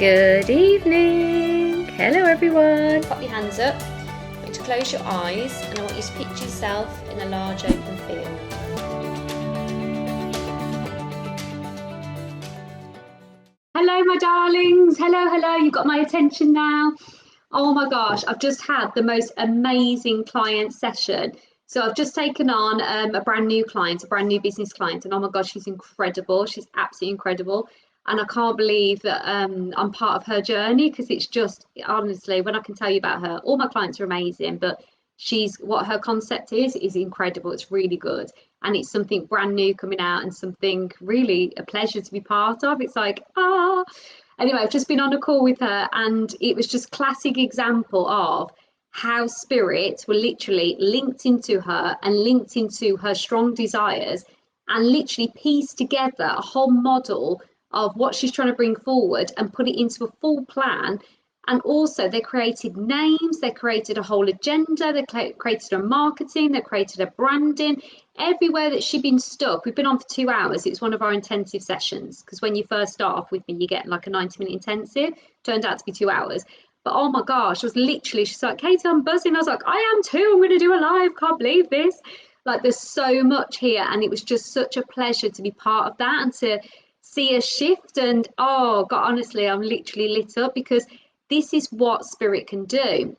Good evening. Hello everyone. Pop your hands up. I want you to close your eyes and I want you to picture yourself in a large open field. Hello my darlings. Hello. You've got my attention now. Oh my gosh, I've just had the most amazing client session. So I've just taken on a brand new client, a brand new business client, and oh my gosh, she's incredible. She's absolutely incredible. And I can't believe that I'm part of her journey, because it's just, honestly, when I can tell you about her, all my clients are amazing, but what her concept is incredible. It's really good. And it's something brand new coming out and something really a pleasure to be part of. It's like, Anyway, I've just been on a call with her and it was just classic example of how spirits were literally linked into her and linked into her strong desires and literally pieced together a whole model of what she's trying to bring forward and put it into a full plan. And also they created names, they created a whole agenda, they created a marketing, they created a branding. Everywhere that she'd been stuck, we've been on for 2 hours. It's one of our intensive sessions, because when you first start off with me, you get like a 90-minute intensive. Turned out to be 2 hours. But oh my gosh, she's like, Katie, I'm buzzing. I was like, I am too. I'm going to do a live. Can't believe this. Like, there's so much here. And it was just such a pleasure to be part of that and to see a shift. And oh God, honestly, I'm literally lit up, because this is what spirit can do.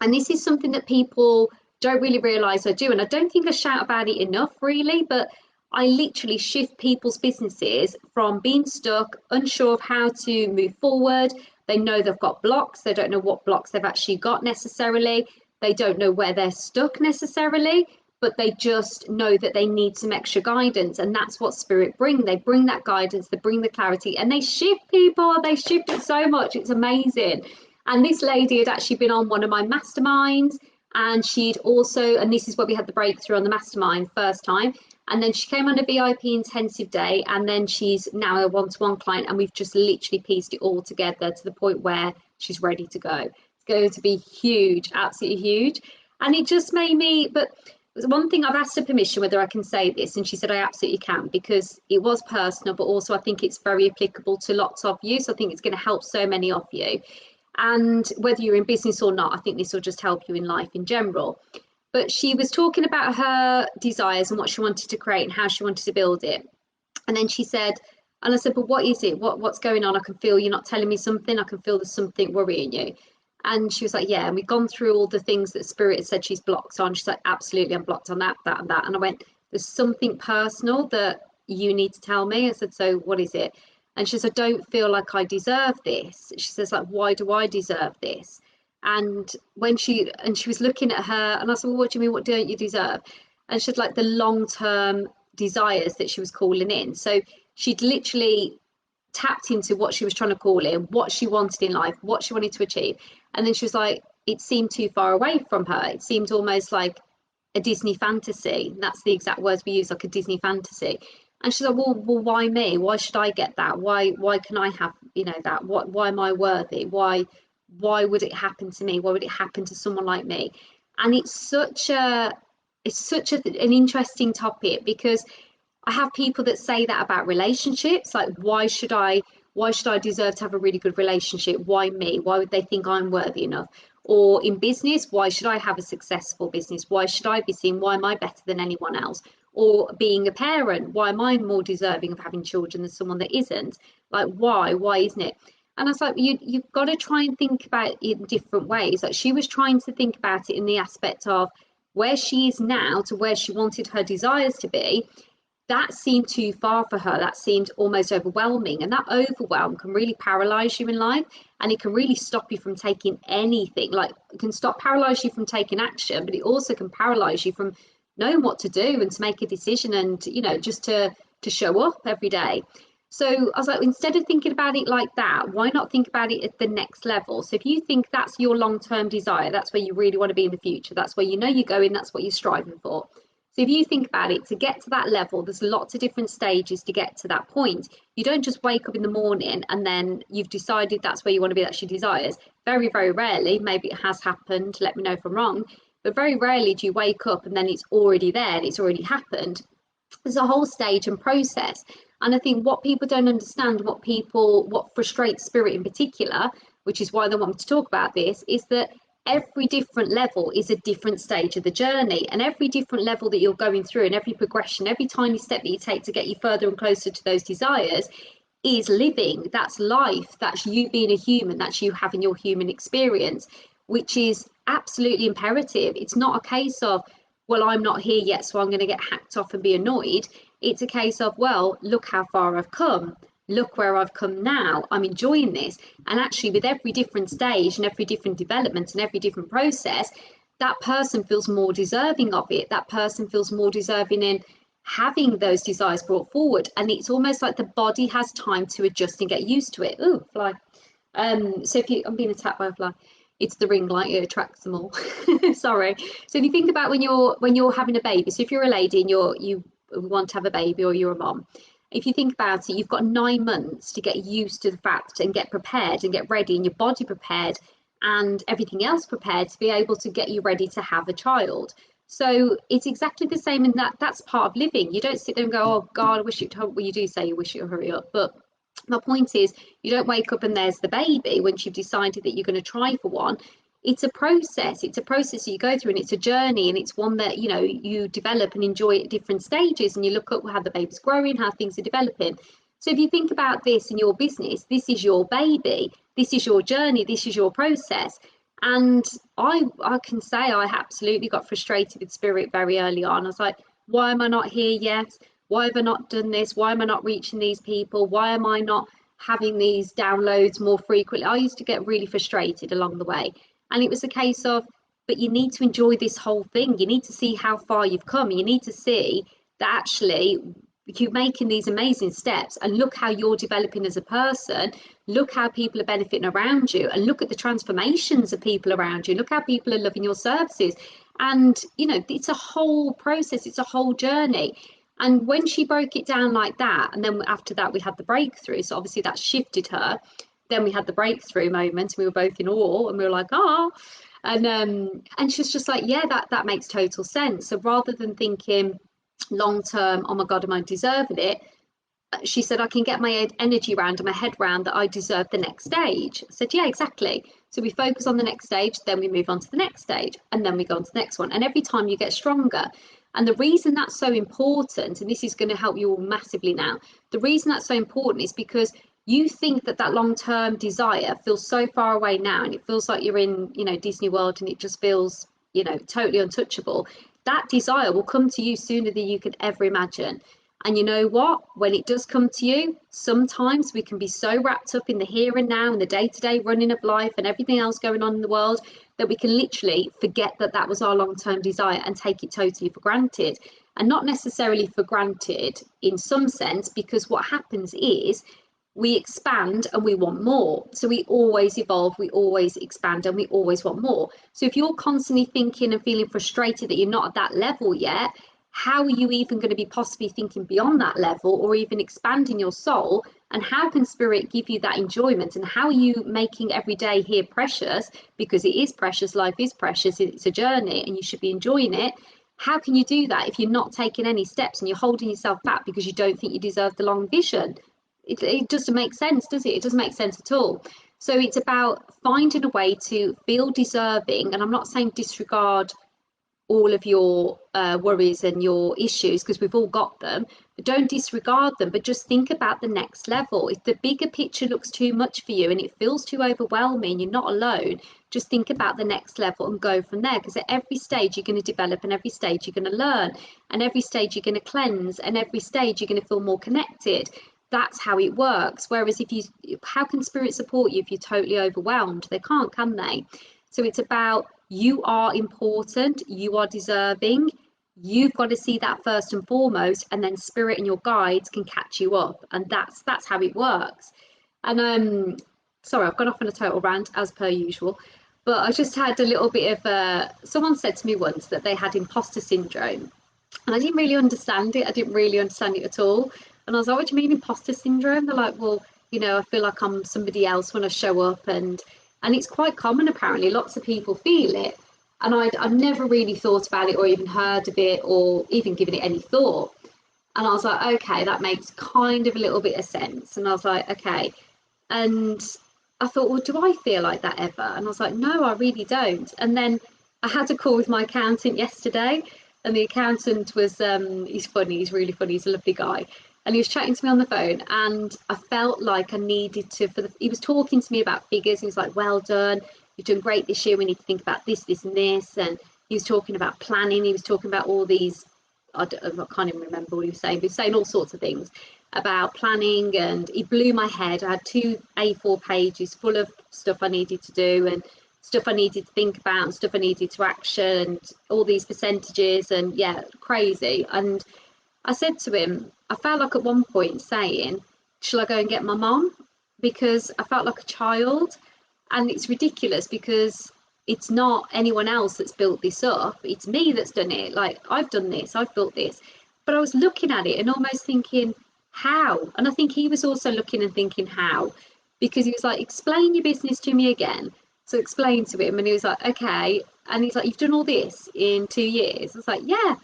And this is something that people don't really realize I do. And I don't think I shout about it enough, really, but I literally shift people's businesses from being stuck, unsure of how to move forward. They know they've got blocks. They don't know what blocks they've actually got necessarily. They don't know where they're stuck necessarily, but they just know that they need some extra guidance. And that's what spirit bring. They bring that guidance, they bring the clarity, and they shift people. They shift it so much. It's amazing. And this lady had actually been on one of my masterminds, and she'd also, and this is where we had the breakthrough on the mastermind first time. And then she came on a VIP intensive day, and then she's now a one-to-one client, and we've just literally pieced it all together to the point where she's ready to go. It's going to be huge, absolutely huge. And it just made me, but one thing, I've asked her permission whether I can say this, and she said I absolutely can, because it was personal, but also I think it's very applicable to lots of you. So I think it's going to help so many of you. And whether you're in business or not, I think this will just help you in life in general. But she was talking about her desires and what she wanted to create and how she wanted to build it. And then she said, and I said, but what is it? What's going on? I can feel you're not telling me something. I can feel there's something worrying you. And she was like, yeah. And we've gone through all the things that Spirit had said she's blocked on. She's like, absolutely, I'm blocked on that, that, and that. And I went, there's something personal that you need to tell me. I said, so what is it? And she said, I don't feel like I deserve this. She says, like, why do I deserve this? And she was looking at her, and I said, well, what do you mean, what don't you deserve? And she had like the long-term desires that she was calling in. So she'd literally tapped into what she was trying to call in, what she wanted in life, what she wanted to achieve. And then she was like, it seemed too far away from her. It seemed almost like a Disney fantasy. And that's the exact words we use, like a Disney fantasy. And she's like, well, why me? Why should I get that? Why can I have, that? Why am I worthy? Why would it happen to me? Why would it happen to someone like me? And it's such an interesting topic, because I have people that say that about relationships, like, why should I deserve to have a really good relationship? Why me? Why would they think I'm worthy enough? Or in business, why should I have a successful business? Why should I be seen? Why am I better than anyone else? Or being a parent, why am I more deserving of having children than someone that isn't? Like, why isn't it? And I was like, you've got to try and think about it in different ways. Like, she was trying to think about it in the aspect of where she is now to where she wanted her desires to be. That seemed too far for her. That seemed almost overwhelming. And that overwhelm can really paralyze you in life. And it can really stop you from taking anything. Like, it can paralyze you from taking action, but it also can paralyze you from knowing what to do and to make a decision and, just to show up every day. So I was like, instead of thinking about it like that, why not think about it at the next level? So if you think that's your long-term desire, that's where you really want to be in the future, that's where you're going, that's what you're striving for. So if you think about it, to get to that level, there's lots of different stages to get to that point. You don't just wake up in the morning and then you've decided that's where you want to be, that's your desires. Very, very rarely, maybe it has happened, let me know if I'm wrong, but very rarely do you wake up and then it's already there and it's already happened. There's a whole stage and process. And I think what people don't understand, what frustrates Spirit in particular, which is why they want me to talk about this, is that every different level is a different stage of the journey, and every different level that you're going through and every progression, every tiny step that you take to get you further and closer to those desires is living. That's life. That's you being a human. That's you having your human experience, which is absolutely imperative. It's not a case of, well, I'm not here yet, so I'm going to get hacked off and be annoyed. It's a case of, well, look how far I've come. Look where I've come now. I'm enjoying this. And actually, with every different stage and every different development and every different process, that person feels more deserving of it. That person feels more deserving in having those desires brought forward. And it's almost like the body has time to adjust and get used to it. Oh, fly. So if I'm being attacked by a fly, it's the ring light, it attracts them all. Sorry. So if you think about when you're having a baby, so if you're a lady and you want to have a baby, or you're a mom, if you think about it, you've got 9 months to get used to the fact and get prepared and get ready and your body prepared and everything else prepared to be able to get you ready to have a child. So it's exactly the same in that's part of living. You don't sit there and go, oh God, I wish it, well, you do say you wish it would hurry up, but my point is, you don't wake up and there's the baby once you've decided that you're going to try for one. It's a process. It's a process that you go through, and it's a journey, and it's one that you develop and enjoy at different stages. And you look at how the baby's growing, how things are developing. So if you think about this in your business, this is your baby, this is your journey, this is your process. And I can say I absolutely got frustrated with Spirit very early on. I was like, why am I not here yet? Why have I not done this? Why am I not reaching these people? Why am I not having these downloads more frequently? I used to get really frustrated along the way. And it was a case of, but you need to enjoy this whole thing. You need to see how far you've come. You need to see that actually you're making these amazing steps, and look how you're developing as a person. Look how people are benefiting around you, and look at the transformations of people around you. Look how people are loving your services. And, it's a whole process. It's a whole journey. And when she broke it down like that, and then after that we had the breakthrough, so obviously that shifted her. Then we had the breakthrough moment, we were both in awe, and we were like, ah. And she's just like, yeah, that makes total sense. So rather than thinking long term, oh my God, am I deserving it? She said, I can get my energy round and my head round that I deserve the next stage. I said, yeah, exactly. So we focus on the next stage, then we move on to the next stage, and then we go on to the next one. And every time you get stronger. And the reason that's so important, and this is going to help you all massively now, the reason that's so important is because you think that long-term desire feels so far away now, and it feels like you're in, Disney World, and it just feels, totally untouchable. That desire will come to you sooner than you could ever imagine. And you know what? When it does come to you, sometimes we can be so wrapped up in the here and now and the day-to-day running of life and everything else going on in the world that we can literally forget that was our long-term desire and take it totally for granted. And not necessarily for granted in some sense, because what happens is we expand and we want more. So we always evolve, we always expand, and we always want more. So if you're constantly thinking and feeling frustrated that you're not at that level yet, how are you even going to be possibly thinking beyond that level or even expanding your soul? And how can Spirit give you that enjoyment? And how are you making every day here precious? Because it is precious, life is precious, it's a journey, and you should be enjoying it. How can you do that if you're not taking any steps and you're holding yourself back because you don't think you deserve the long vision? It doesn't make sense, does it? It doesn't make sense at all. So it's about finding a way to feel deserving. And I'm not saying disregard all of your worries and your issues, because we've all got them, but don't disregard them, but just think about the next level. If the bigger picture looks too much for you and it feels too overwhelming, you're not alone, just think about the next level and go from there, because at every stage you're going to develop, and every stage you're going to learn, and every stage you're going to cleanse, and every stage you're going to feel more connected. That's how it works. Whereas how can Spirit support you if you're totally overwhelmed? They can't, can they? So it's about, you are important, you are deserving, you've got to see that first and foremost, and then Spirit and your guides can catch you up, and that's how it works. And sorry, I've gone off on a total rant as per usual, but I just had a little bit of someone said to me once that they had imposter syndrome, and I didn't really understand it. I didn't really understand it at all. And I was like, what do you mean imposter syndrome? They're like, well, I feel like I'm somebody else when I show up, and it's quite common apparently. Lots of people feel it, and I'd never really thought about it or even heard of it or even given it any thought. And I was like, okay, that makes kind of a little bit of sense. And I was like, okay. And I thought, well, do I feel like that ever? And I was like, no, I really don't. And then I had a call with my accountant yesterday, and the accountant was, he's funny, he's really funny, he's a lovely guy. And he was chatting to me on the phone, and I felt like I needed to, he was talking to me about figures. He was like, well done, you've done great this year. We need to think about this, this, and this. And he was talking about planning. He was talking about all these, I can't even remember what he was saying, but he was saying all sorts of things about planning, and he blew my head. I had 2 A4 pages full of stuff I needed to do, and stuff I needed to think about, and stuff I needed to action, and all these percentages, and yeah, crazy. And I said to him, I felt like at one point saying, shall I go and get my mom? Because I felt like a child. And it's ridiculous, because it's not anyone else that's built this up. It's me that's done it. Like, I've done this, I've built this. But I was looking at it and almost thinking, how? And I think he was also looking and thinking, how? Because he was like, explain your business to me again. So explain to him, and he was like, okay. And he's like, you've done all this in 2 years? I was like, yeah.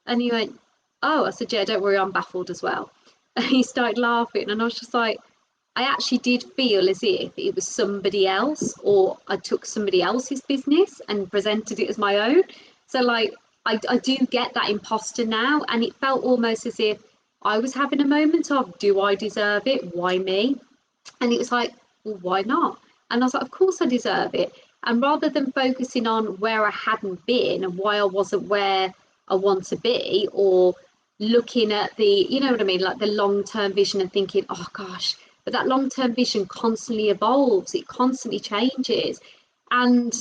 And he went, oh. I said, yeah, don't worry, I'm baffled as well. And he started laughing, and I was just like, I actually did feel as if it was somebody else, or I took somebody else's business and presented it as my own. So like, I do get that imposter now, and it felt almost as if I was having a moment of, do I deserve it? Why me? And it was like, well, why not? And I was like, of course I deserve it. And rather than focusing on where I hadn't been and why I wasn't where I want to be, or looking at the, you know what I mean, like the long-term vision and thinking, oh gosh, but that long-term vision constantly evolves, it constantly changes. And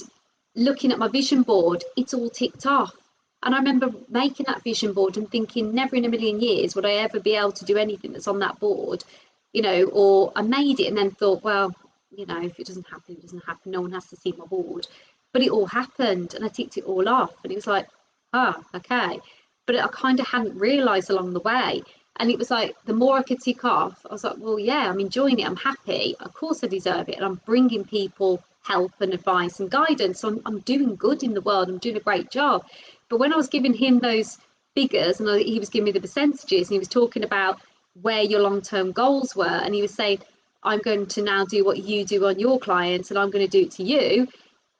looking at my vision board, it's all ticked off. And I remember making that vision board and thinking, never in a million years would I ever be able to do anything that's on that board, you know, or I made it and then thought, well, you know, if it doesn't happen, it doesn't happen. No one has to see my board. But it all happened, and I ticked it all off. And it was like, oh, okay. But I kind of hadn't realised along the way. And it was like, the more I could tick off, I was like, well, yeah, I'm enjoying it. I'm happy. Of course I deserve it. And I'm bringing people help and advice and guidance. So I'm doing good in the world. I'm doing a great job. But when I was giving him those figures, and he was giving me the percentages, and he was talking about where your long-term goals were, and he was saying, I'm going to now do what you do on your clients, and I'm going to do it to you.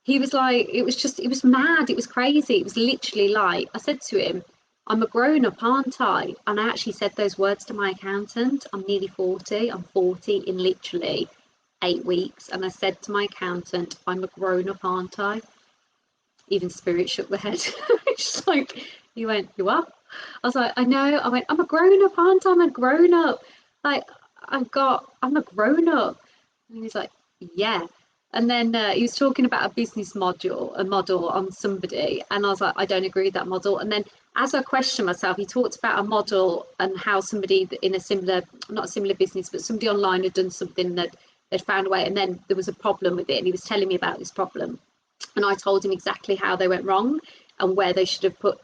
He was like, it was mad. It was crazy. It was literally like, I said to him, I'm a grown up, aren't I? And I actually said those words to my accountant. I'm nearly 40. I'm 40 in literally 8 weeks. And I said to my accountant, I'm a grown up, aren't I? Even Spirit shook their head. She's like, you went, you are? I was like, I know. I went, I'm a grown up, aren't I? I'm a grown up. Like, I'm a grown up. And he's like, yeah. And then he was talking about a model on somebody. And I was like, I don't agree with that model. And then as I questioned myself, he talked about a model and how somebody in a similar, not a similar business, but somebody online had done something that they'd found a way. And then there was a problem with it. And he was telling me about this problem. And I told him exactly how they went wrong and where they should have put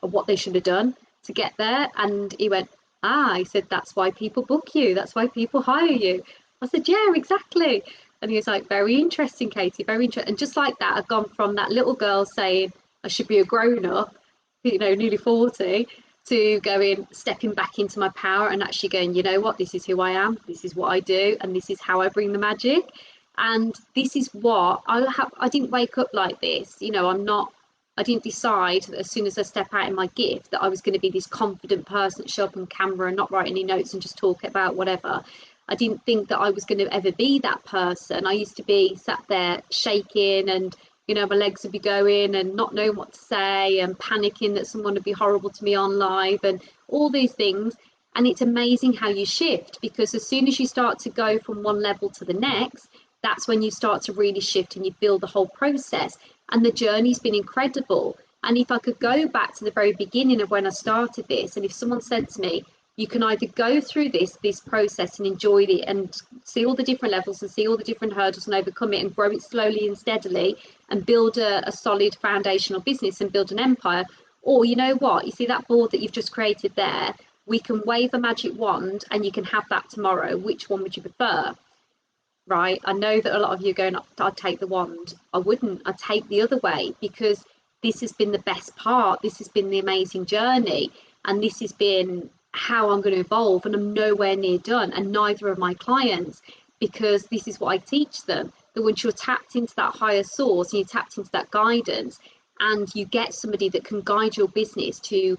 what they should have done to get there. And he went, he said, that's why people book you. That's why people hire you. I said, yeah, exactly. And he was like, very interesting, Katie, very interesting. And just like that, I've gone from that little girl saying I should be a grown up, you know, nearly 40, to stepping back into my power and actually going, you know what, this is who I am, this is what I do, and this is how I bring the magic. And this is what I didn't wake up like this, you know, I didn't decide that as soon as I step out in my gift that I was going to be this confident person that show up on camera and not write any notes and just talk about whatever. I didn't think that I was going to ever be that person. I used to be sat there shaking, and, you know, my legs would be going and not knowing what to say and panicking that someone would be horrible to me on live and all these things. And it's amazing how you shift, because as soon as you start to go from one level to the next, that's when you start to really shift and you feel the whole process. And the journey's been incredible. And if I could go back to the very beginning of when I started this, and if someone said to me, you can either go through this process and enjoy it and see all the different levels and see all the different hurdles and overcome it and grow it slowly and steadily and build a solid foundational business and build an empire. Or, you know what, you see that board that you've just created there, we can wave a magic wand and you can have that tomorrow. Which one would you prefer? Right? I know that a lot of you are going, I'd take the wand. I wouldn't. I'd take the other way, because this has been the best part. This has been the amazing journey. And this has been how I'm going to evolve, and I'm nowhere near done, and neither are my clients, because this is what I teach them, that once you're tapped into that higher source and you're tapped into that guidance, and you get somebody that can guide your business to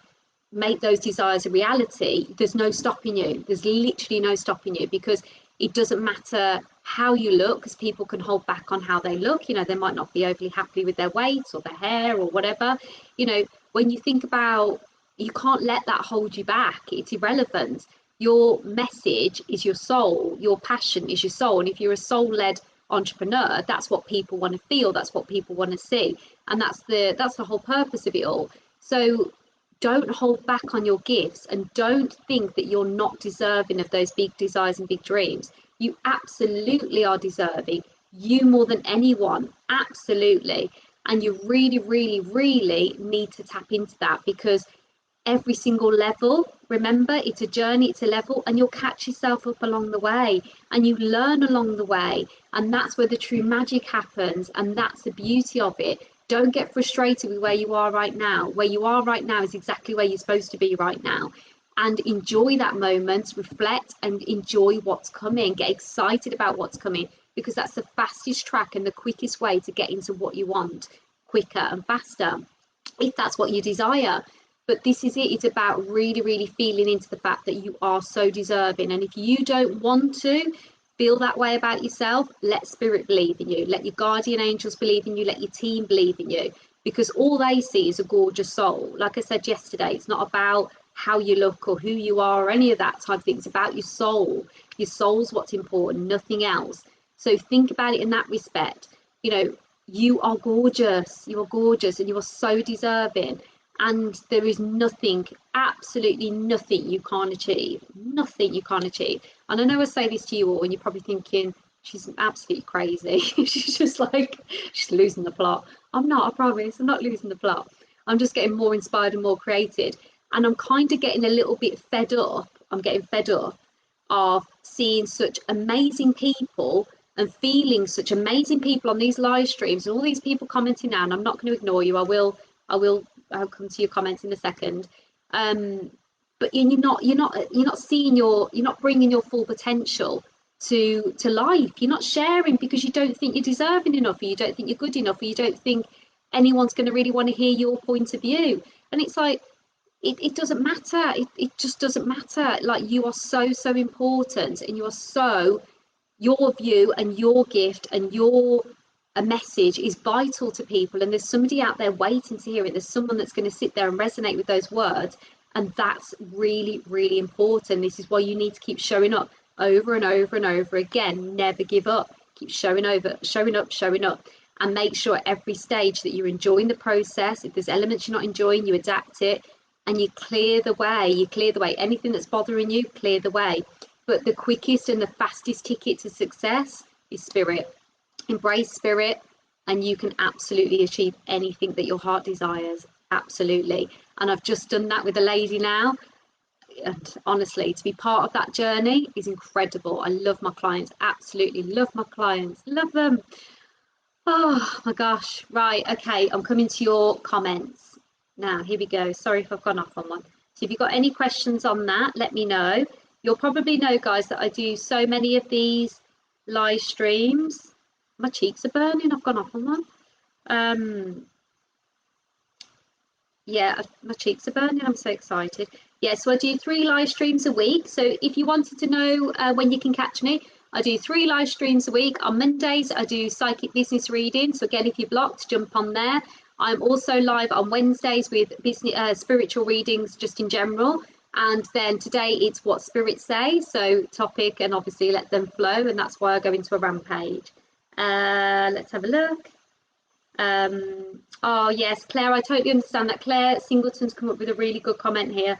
make those desires a reality, there's no stopping you. There's literally no stopping you, because it doesn't matter how you look, because people can hold back on how they look. You know, they might not be overly happy with their weight or their hair or whatever. You know, when you think about, you can't let that hold you back. It's irrelevant. Your message is your soul. Your passion is your soul. And if you're a soul-led entrepreneur, that's what people want to feel. That's what people want to see. And that's the whole purpose of it all. So don't hold back on your gifts, and don't think that you're not deserving of those big desires and big dreams. You absolutely are deserving. You more than anyone, absolutely. And you really, really, really need to tap into that, because every single level, remember, it's a journey, it's a level, and you'll catch yourself up along the way, and you learn along the way, and that's where the true magic happens, and that's the beauty of it. Don't get frustrated with where you are right now. Where you are right now is exactly where you're supposed to be right now, and enjoy that moment, reflect, and enjoy what's coming. Get excited about what's coming, because that's the fastest track and the quickest way to get into what you want, quicker and faster, if that's what you desire. But this is it. It's about really, really feeling into the fact that you are so deserving. And if you don't want to feel that way about yourself, let spirit believe in you. Let your guardian angels believe in you. Let your team believe in you, because all they see is a gorgeous soul. Like I said yesterday, it's not about how you look or who you are or any of that type of thing. It's about your soul. Your soul's what's important, nothing else. So think about it in that respect. You know, you are gorgeous. You are gorgeous, and you are so deserving. And there is nothing, absolutely nothing you can't achieve. Nothing you can't achieve. And I know I say this to you all, and you're probably thinking, she's absolutely crazy. She's just like, she's losing the plot. I'm not, I promise. I'm not losing the plot. I'm just getting more inspired and more creative. And I'm kind of getting a little bit fed up. I'm getting fed up of seeing such amazing people and feeling such amazing people on these live streams, and all these people commenting now. And I'm not going to ignore you. I'll come to your comments in a second. But you're not seeing you're not bringing your full potential to life. You're not sharing because you don't think you're deserving enough, or you don't think you're good enough, or you don't think anyone's going to really want to hear your point of view. And it's like, it doesn't matter. It just doesn't matter. Like, you are so important, and you are so, your view and your gift and your a message is vital to people, and there's somebody out there waiting to hear it. There's someone that's going to sit there and resonate with those words, and that's really, really important. This is why you need to keep showing up over and over and over again. Never give up. Keep showing up, and make sure at every stage that you're enjoying the process. If there's elements you're not enjoying, you adapt it, and you clear the way. Anything that's bothering you, clear the way. But the quickest and the fastest ticket to success is spirit. Embrace spirit, and you can absolutely achieve anything that your heart desires. Absolutely. And I've just done that with a lady now, and honestly, to be part of that journey is incredible. I love my clients, absolutely love my clients, love them. Oh my gosh. Right, okay, I'm coming to your comments now. Here we go. Sorry if I've gone off on one. So if you've got any questions on that, let me know. You'll probably know, guys, that I do so many of these live streams. My cheeks are burning. I've gone off on one. Yeah, my cheeks are burning. I'm so excited. Yeah, so I do 3 live streams a week. So if you wanted to know when you can catch me, I do 3 live streams a week. On Mondays, I do psychic business reading. So again, if you're blocked, jump on there. I'm also live on Wednesdays with business, spiritual readings, just in general. And then today it's what spirits say. So topic, and obviously let them flow. And that's why I go into a rampage. Let's have a look. Oh yes, Claire, I totally understand that. Claire Singleton's come up with a really good comment here.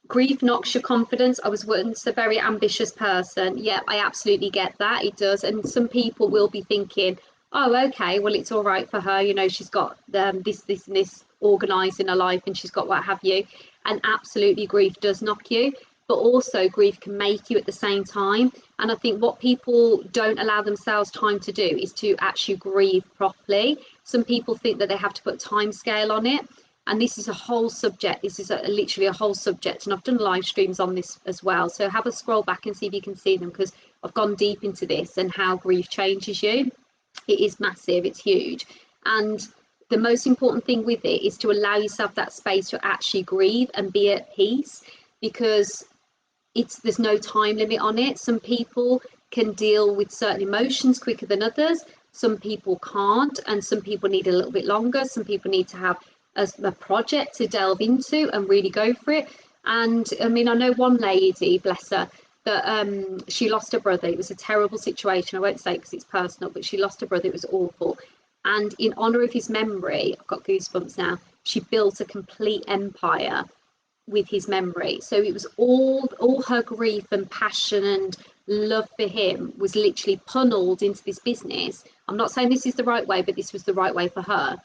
Grief knocks your confidence. I was once a very ambitious person. Yeah, I absolutely get that. It does. And some people will be thinking, oh, okay, well, it's all right for her. You know, she's got this and this organised in her life, and she's got what have you. And absolutely, grief does knock you. But also grief can make you at the same time. And I think what people don't allow themselves time to do is to actually grieve properly. Some people think that they have to put a time scale on it. And this is a whole subject. This is literally a whole subject. And I've done live streams on this as well. So have a scroll back and see if you can see them, because I've gone deep into this and how grief changes you. It is massive. It's huge. And the most important thing with it is to allow yourself that space to actually grieve and be at peace, because there's no time limit on it. Some people can deal with certain emotions quicker than others. Some people can't, and some people need a little bit longer. Some people need to have a project to delve into and really go for it. And I mean, I know one lady, bless her, that she lost her brother. It was a terrible situation. I won't say because it's personal, but she lost her brother. It was awful. And in honor of his memory, I've got goosebumps now, she built a complete empire with his memory. So it was all her grief and passion and love for him was literally funneled into this business. I'm not saying this is the right way, but this was the right way for her.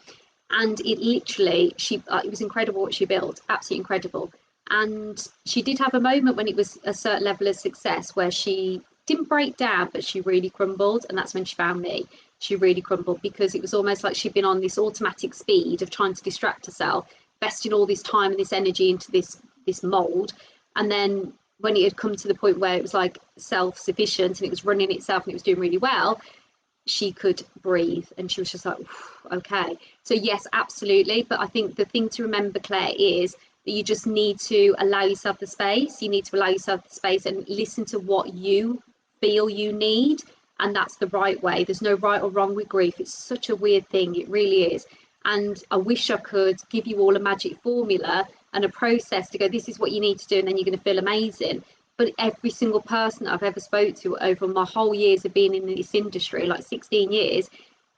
And it literally, it was incredible what she built, absolutely incredible. And she did have a moment when it was a certain level of success where she didn't break down, but she really crumbled. And that's when she found me. She really crumbled, because it was almost like she'd been on this automatic speed of trying to distract herself, investing all this time and this energy into this mold. And then when it had come to the point where it was like self-sufficient and it was running itself and it was doing really well, she could breathe, and she was just like, okay. So yes, absolutely. But I think the thing to remember, Claire, is that you just need to allow yourself the space. You need to allow yourself the space and listen to what you feel you need. And that's the right way. There's no right or wrong with grief. It's such a weird thing. It really is. And I wish I could give you all a magic formula and a process to go, this is what you need to do, and then you're going to feel amazing. But every single person that I've ever spoke to over my whole years of being in this industry, like 16 years,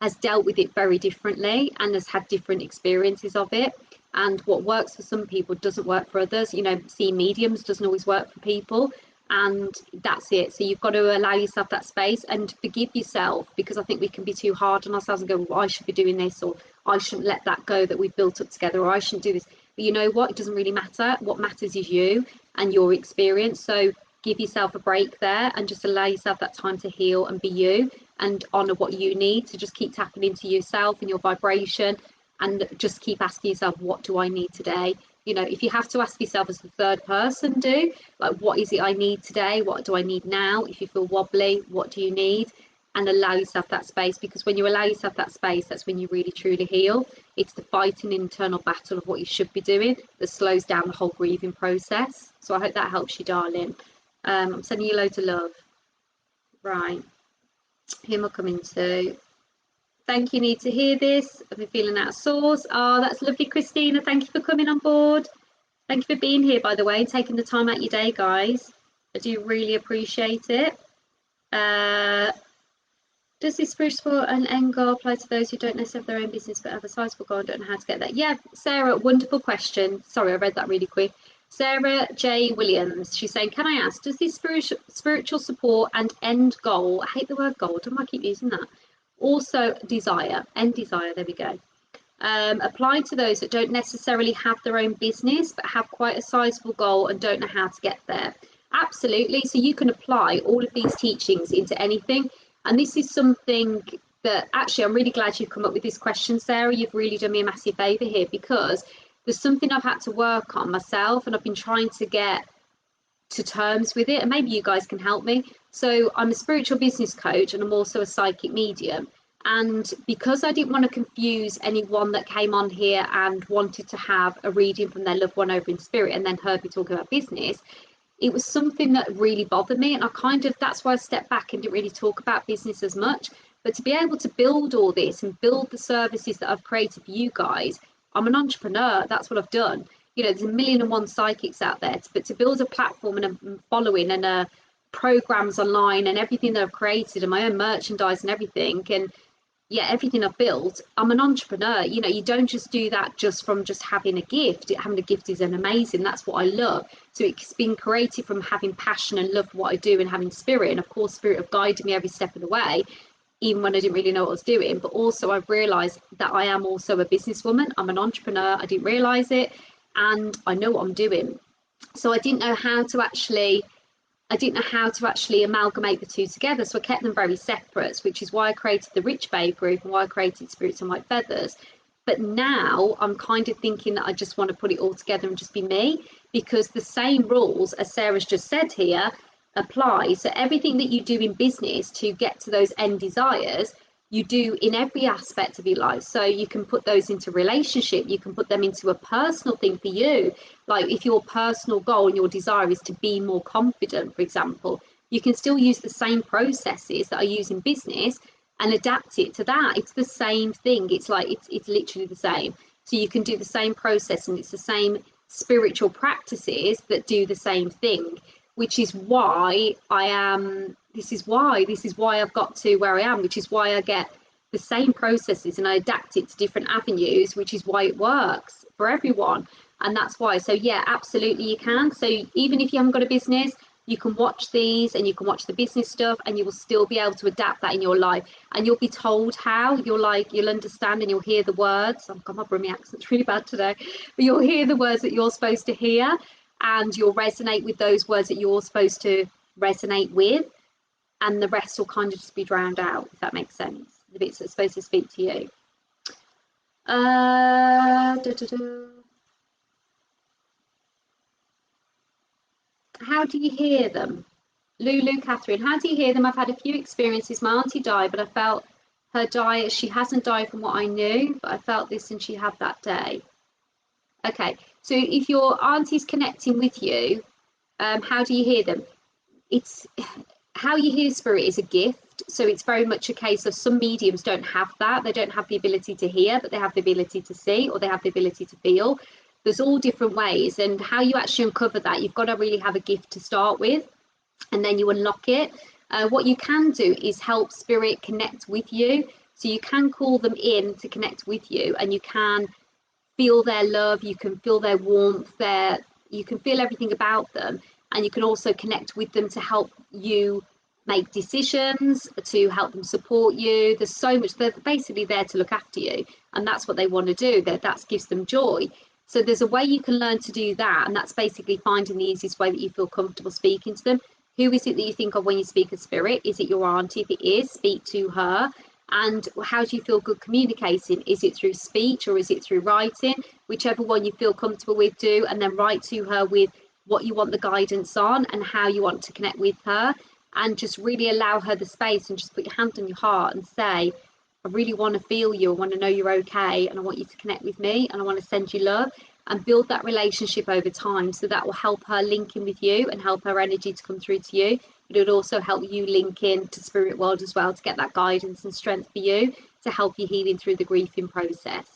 has dealt with it very differently and has had different experiences of it. And what works for some people doesn't work for others. You know, seeing mediums doesn't always work for people. And that's it. So you've got to allow yourself that space and forgive yourself, because I think we can be too hard on ourselves and go, well, I should be doing this, or I shouldn't let that go that we've built up together, or I shouldn't do this. But you know what? It doesn't really matter. What matters is you and your experience. So give yourself a break there and just allow yourself that time to heal and be you and honor what you need. So just keep tapping into yourself and your vibration, and just keep asking yourself, what do I need today? You know, if you have to ask yourself as the third person, do like, what is it I need today? What do I need now? If you feel wobbly, what do you need? And allow yourself that space, because when you allow yourself that space, that's when you really truly heal. It's the fighting internal battle of what you should be doing that slows down the whole grieving process. So I hope that helps you, darling. I'm sending you loads of love. Right, who am I coming to? Thank you, need to hear this. I've been feeling out of sorts. Oh, that's lovely, Christina. Thank you for coming on board. Thank you for being here, by the way, and taking the time out of your day, guys. I do really appreciate it. Does this spiritual and end goal apply to those who don't necessarily have their own business but have a sizable goal and don't know how to get there? Yeah, Sarah, wonderful question. Sorry, I read that really quick. Sarah J. Williams, she's saying, can I ask, does this spiritual support and end goal, I hate the word goal, don't I keep using that? Also desire, end desire, there we go. Apply to those that don't necessarily have their own business but have quite a sizable goal and don't know how to get there? Absolutely. So you can apply all of these teachings into anything. And this is something that actually I'm really glad you've come up with this question, Sarah. You've really done me a massive favour here, because there's something I've had to work on myself, and I've been trying to get to terms with it, and maybe you guys can help me. So I'm a spiritual business coach, and I'm also a psychic medium. And because I didn't want to confuse anyone that came on here and wanted to have a reading from their loved one over in spirit and then heard me talking about business, it was something that really bothered me. And that's why I stepped back and didn't really talk about business as much. But to be able to build all this and build the services that I've created for you guys, I'm an entrepreneur. That's what I've done. You know, there's 1,000,001 psychics out there, but to build a platform and a following and programs online and everything that I've created and my own merchandise and everything, and yeah, everything I've built, I'm an entrepreneur. You know, you don't just do that just from just having a gift. Having a gift is amazing. That's what I love. So it's been created from having passion and love for what I do and having spirit. And of course, spirit have guided me every step of the way, even when I didn't really know what I was doing. But also I've realized that I am also a businesswoman. I'm an entrepreneur. I didn't realize it. And I know what I'm doing. So I didn't know how to actually amalgamate the two together. So I kept them very separate, which is why I created the Rich Babe group and why I created Spirits and White Feathers. But now I'm kind of thinking that I just want to put it all together and just be me, because the same rules as Sarah's just said here apply. So everything that you do in business to get to those end desires, you do in every aspect of your life. So you can put those into relationship, you can put them into a personal thing for you. Like if your personal goal and your desire is to be more confident, for example, you can still use the same processes that I use in business and adapt it to that. It's the same thing. It's like it's literally the same. So you can do the same process, and it's the same spiritual practices that do the same thing, which is why this is why I've got to where I am, which is why I get the same processes and I adapt it to different avenues, which is why it works for everyone. And that's why. So yeah, absolutely you can. So even if you haven't got a business, you can watch these and you can watch the business stuff, and you will still be able to adapt that in your life, and you'll be told how. You'll understand, and you'll hear the words. Oh God, my Brummie accent's really bad today, but you'll hear the words that you're supposed to hear, and you'll resonate with those words that you're supposed to resonate with, and the rest will kind of just be drowned out, if that makes sense. The bits that's supposed to speak to you. How do you hear them? Lulu Catherine, how do you hear them? I've had a few experiences. My auntie died, but I felt her die. She hasn't died from what I knew, but I felt this and she had that day. Okay, so if your auntie's connecting with you, how do you hear them? It's how you hear spirit is a gift. So it's very much a case of some mediums don't have that. They don't have the ability to hear, but they have the ability to see, or they have the ability to feel. There's all different ways, and how you actually uncover that, you've got to really have a gift to start with, and then you unlock it. What you can do is help spirit connect with you. So you can call them in to connect with you, and you can feel their love, you can feel their warmth, you can feel everything about them, and you can also connect with them to help you make decisions, to help them support you. There's so much. They're basically there to look after you, and that's what they want to do. That gives them joy. So there's a way you can learn to do that, and that's basically finding the easiest way that you feel comfortable speaking to them. Who is it that you think of when you speak of spirit? Is it your auntie? If it is, speak to her. And how do you feel good communicating? Is it through speech or is it through writing? Whichever one you feel comfortable with, do, and then write to her with what you want the guidance on and how you want to connect with her, and just really allow her the space, and just put your hand on your heart and say, I really want to feel you, I want to know you're okay, and I want you to connect with me, and I want to send you love, and build that relationship over time. So that will help her link in with you and help her energy to come through to you, but it would also help you link in to spirit world as well, to get that guidance and strength for you to help you healing through the grieving process.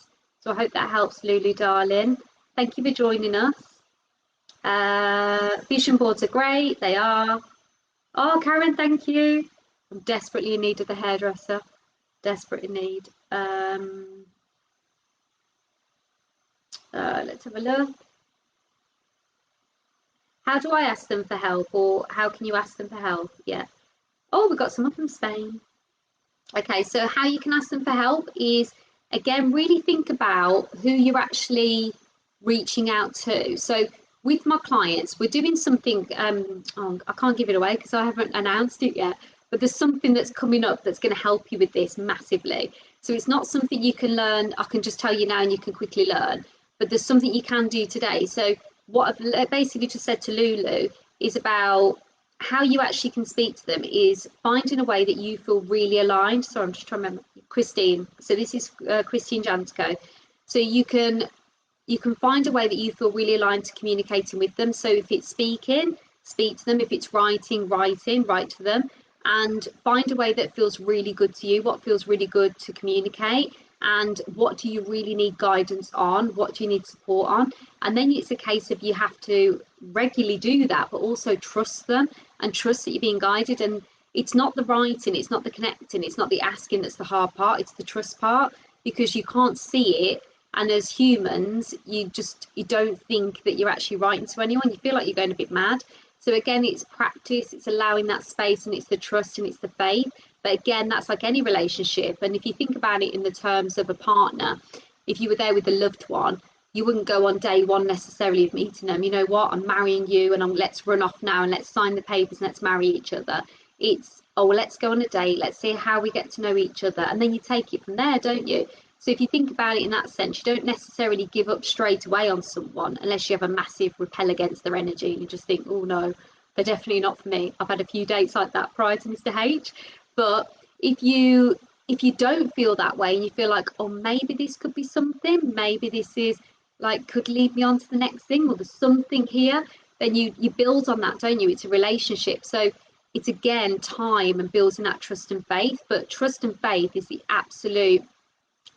So I hope that helps, Lulu darling. Thank you for joining us. Vision boards are great, they are. Oh, Karen, thank you. I'm desperately in need of the hairdresser. Desperate in need. Let's have a look. How do I ask them for help, or how can you ask them for help? Yeah. Oh, we've got someone from Spain. Okay, so how you can ask them for help is, again, really think about who you're actually reaching out to. So with my clients, we're doing something, oh, I can't give it away because I haven't announced it yet, but there's something that's coming up that's going to help you with this massively. So it's not something you can learn, I can just tell you now and you can quickly learn, but there's something you can do today. So what I've basically just said to Lulu is about how you actually can speak to them is finding a way that you feel really aligned. So I'm just trying to remember, Christine. So this is Christine Jantico. So you can find a way that you feel really aligned to communicating with them. So if it's speaking, speak to them. If it's writing, write to them, and find a way that feels really good to you. What feels really good to communicate, and what do you really need guidance on? What do you need support on? And then it's a case of you have to regularly do that, but also trust them and trust that you're being guided. And it's not the writing, it's not the connecting, it's not the asking that's the hard part, it's the trust part, because you can't see it. And as humans, you don't think that you're actually writing to anyone. You feel like you're going a bit mad. So again, it's practice, it's allowing that space, and it's the trust and it's the faith. But again, that's like any relationship. And if you think about it in the terms of a partner, if you were there with a loved one, you wouldn't go on day one necessarily of meeting them, you know what, I'm marrying you and let's run off now and let's sign the papers and let's marry each other. It's, oh, well, let's go on a date, let's see how we get to know each other. And then you take it from there, don't you? So if you think about it in that sense, you don't necessarily give up straight away on someone unless you have a massive repel against their energy. You just think, oh no, they're definitely not for me. I've had a few dates like that prior to Mr. H. But if you don't feel that way and you feel like, oh, maybe this could be something, maybe this is like could lead me on to the next thing, or there's something here, then you build on that, don't you? It's a relationship. So it's again time and building that trust and faith. But trust and faith is the absolute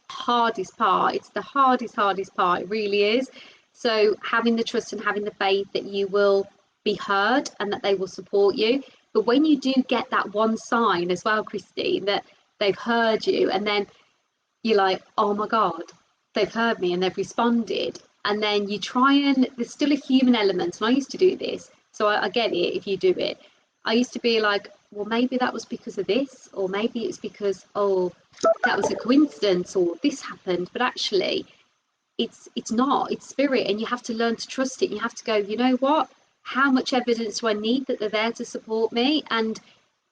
hardest part. It's the hardest part. It really is. So having the trust and having the faith that you will be heard and that they will support you. But when you do get that one sign as well, Christine, that they've heard you, and then you're like, oh my God, they've heard me and they've responded. And then you try and there's still a human element. And I used to do this. So I get it if you do it. I used to be like, well, maybe that was because of this, or maybe it's because, oh, that was a coincidence, or this happened. But actually, it's not. It's spirit, and you have to learn to trust it. You have to go, you know what? How much evidence do I need that they're there to support me? And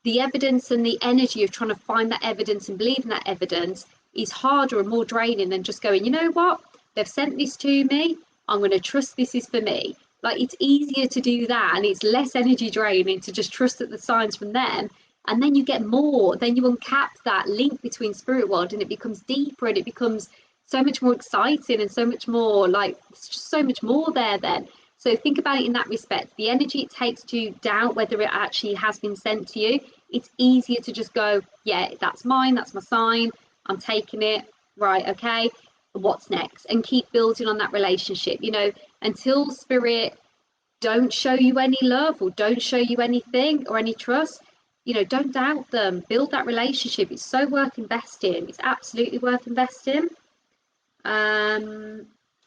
the evidence and the energy of trying to find that evidence and believe in that evidence is harder and more draining than just going, you know what? They've sent this to me. I'm going to trust this is for me. Like, it's easier to do that, and it's less energy draining to just trust that the signs from them. And then you get more, then you uncap that link between spirit world, and it becomes deeper, and it becomes so much more exciting and so much more like, it's just so much more there then. So think about it in that respect. The energy it takes to doubt whether it actually has been sent to you, it's easier to just go, yeah, that's mine, that's my sign, I'm taking it, right, okay, what's next? And keep building on that relationship, you know, until spirit don't show you any love or don't show you anything or any trust, you know, don't doubt them. Build that relationship. It's so worth investing. It's absolutely worth investing.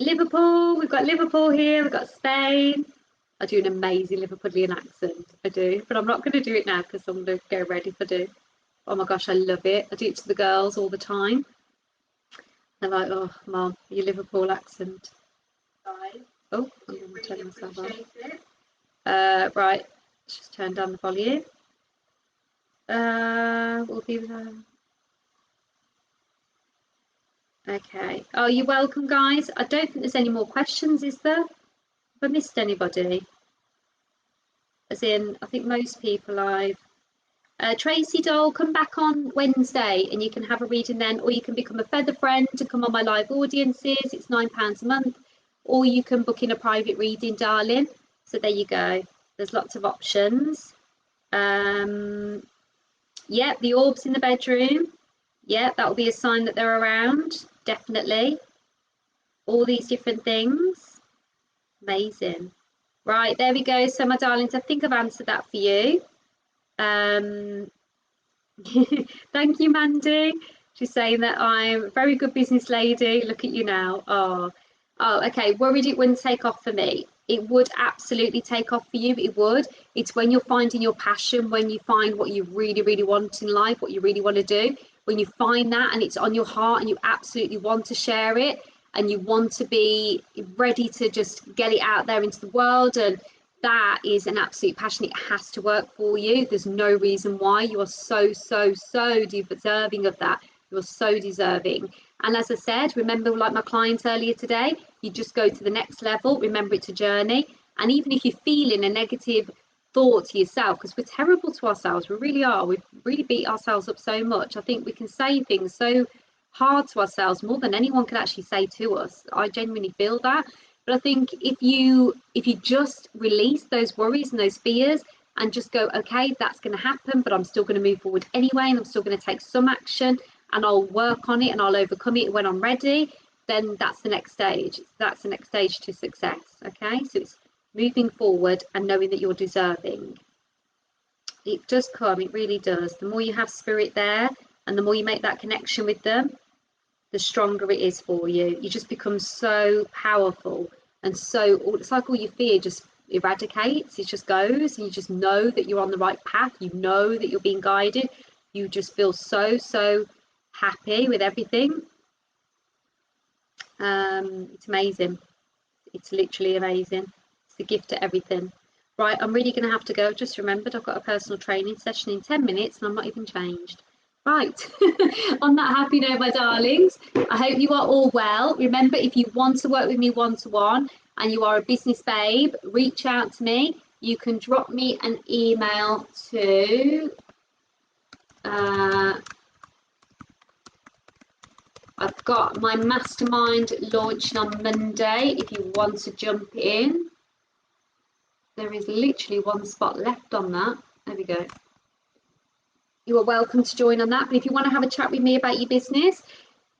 Liverpool, we've got Liverpool here, we've got Spain. I do an amazing Liverpudlian accent, I do, but I'm not going to do it now because I'm going to go ready for do. Oh my gosh, I love it. I do it to the girls all the time. They're like, oh, Mom, your Liverpool accent. Right. Oh, I'm going to turn myself on. Right, just turn down the volume. We'll be there. Okay. Oh, you're welcome, guys. I don't think there's any more questions, is there? Have I missed anybody? As in, I think most people I've... Tracy Dole, come back on Wednesday and you can have a reading then, or you can become a feather friend to come on my live audiences. It's £9 a month, or you can book in a private reading, darling. So there you go. There's lots of options. Yeah, the orbs in the bedroom. Yeah, that'll be a sign that they're around. Definitely. All these different things. Amazing. Right, there we go. So my darlings, I think I've answered that for you. Thank you, Mandy. She's saying that I'm a very good business lady. Look at you now. Oh, okay. Worried it wouldn't take off for me. It would absolutely take off for you. It would. It's when you're finding your passion, when you find what you really, really want in life, what you really want to do. When you find that and it's on your heart and you absolutely want to share it and you want to be ready to just get it out there into the world, and that is an absolute passion. It has to work for you. There's no reason why. You are so, so, so deserving of that. You're so deserving. And as I said, remember, like my client earlier today, you just go to the next level. Remember, it's a journey. And even if you're feeling a negative thought to yourself, because we're terrible to ourselves, we really are. We really beat ourselves up so much. I think we can say things so hard to ourselves, more than anyone can actually say to us. I genuinely feel that. But I think if you just release those worries and those fears and just go, okay, that's going to happen, but I'm still going to move forward anyway, and I'm still going to take some action, and I'll work on it and I'll overcome it when I'm ready, then that's the next stage. That's the next stage to success. Okay, so it's moving forward and knowing that you're deserving. It does come, it really does. The more you have spirit there and the more you make that connection with them, the stronger it is for you. You just become so powerful, and so it's like all your fear just eradicates. It just goes, and you just know that you're on the right path. You know that you're being guided. You just feel so, so happy with everything. It's amazing. It's literally amazing. It's the gift to everything. Right, I'm really going to have to go. I've just remembered I've got a personal training session in 10 minutes and I'm not even changed. Right, on that happy note, my darlings, I hope you are all well. Remember, if you want to work with me one-to-one and you are a business babe, reach out to me. You can drop me an email to, I've got my mastermind launching on Monday if you want to jump in. There is literally one spot left on that. There we go. You are welcome to join on that. But if you want to have a chat with me about your business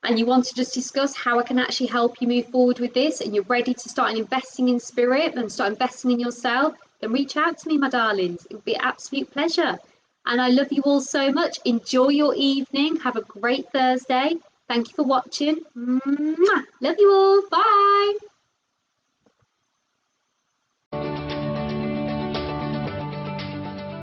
and you want to just discuss how I can actually help you move forward with this, and you're ready to start investing in spirit and start investing in yourself, then reach out to me, my darlings. It would be an absolute pleasure. And I love you all so much. Enjoy your evening. Have a great Thursday. Thank you for watching. Mwah. Love you all. Bye.